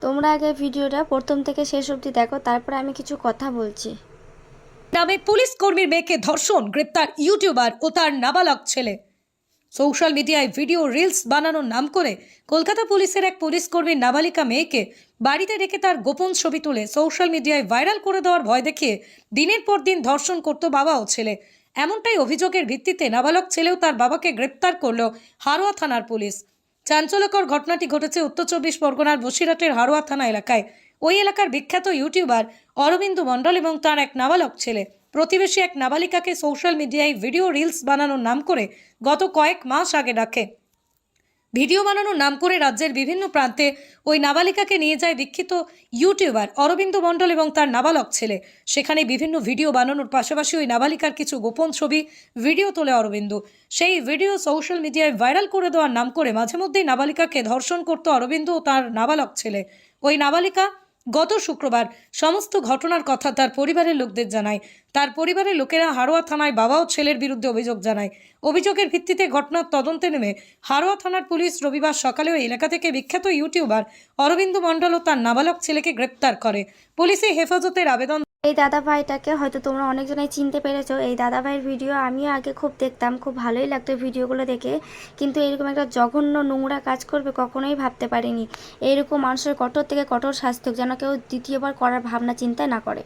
তোমরা আগে ভিডিওটা প্রথম থেকে শেষ অবধি দেখো, তারপরে আমি কিছু কথা বলছি। নামে পুলিশ কর্মীর মেয়েকে ধর্ষণ, গ্রেপ্তার ইউটিউবার ও তার নাবালক ছেলে। সোশ্যাল মিডিয়ায় ভিডিও রিলস বানানোর নাম করে কলকাতা পুলিশের এক পুলিশ কর্মীর নাবালিকা মেয়েকে বাড়িতে রেখে তার গোপন ছবি তুলে সোশ্যাল মিডিয়ায় ভাইরাল করে দেওয়ার ভয় দেখিয়ে দিনের পর দিন ধর্ষণ করত বাবা ও ছেলে। এমনটাই অভিযোগের ভিত্তিতে নাবালক ছেলেও তার বাবাকে গ্রেপ্তার করল হারোয়া থানার পুলিশ। চাঞ্চল্যকর ঘটনাটি ঘটেছে উত্তর চব্বিশ পরগনার বসিরহাটের হারোয়া থানা এলাকায়। ওই এলাকার বিখ্যাত ইউটিউবার অরবিন্দু মণ্ডল এবং তার এক নাবালক ছেলে প্রতিবেশী এক নাবালিকাকে সোশ্যাল মিডিয়ায় ভিডিও রিলস বানানোর নাম করে গত কয়েক মাস আগে ডাকে। ভিডিও বানানোর নাম করে রাজ্যের বিভিন্ন প্রান্তে ওই নাবালিকাকে নিয়ে যায় বিখ্যাত ইউটিউবার অরবিন্দু মণ্ডল এবং তার নাবালক ছেলে। সেখানে বিভিন্ন ভিডিও বানানোর পাশাপাশি ওই নাবালিকার কিছু গোপন ছবি ভিডিও তোলে অরবিন্দু। সেই ভিডিও সোশ্যাল মিডিয়ায় ভাইরাল করে দেওয়ার নাম করে মাঝে মধ্যেই নাবালিকাকে ধর্ষণ করত অরবিন্দু ও তার নাবালক ছেলে। ওই নাবালিকা গত শুক্রবার সমস্ত ঘটনার কথা তার পরিবারের লোকদের জানায়। তার পরিবারের লোকেরা হারোয়া থানায় বাবা ও ছেলের বিরুদ্ধে অভিযোগ জানায়। অভিযোগের ভিত্তিতে ঘটনার তদন্তে নেমে হারোয়া থানার পুলিশ রবিবার সকালে ওই এলাকা থেকে বিখ্যাত ইউটিউবার অরবিন্দু মণ্ডল ও তার নাবালক ছেলেকে গ্রেপ্তার করে। পুলিশে হেফাজতের আবেদন। এই দাদা ভাইটাকে হয়তো তোমরা অনেকজনাই চিনতে পেরেছো। এই দাদা ভাইয়ের ভিডিও আমিও আগে খুব দেখতাম, খুব ভালোই লাগতো ভিডিওগুলো দেখে, কিন্তু এরকম একটা জঘন্য নোংরা কাজ করবে কখনোই ভাবতে পারিনি। এইরকম মানুষের কঠোর থেকে কঠোর শাস্তি হোক, যেন কেউ দ্বিতীয়বার করার ভাবনা চিন্তা না করে।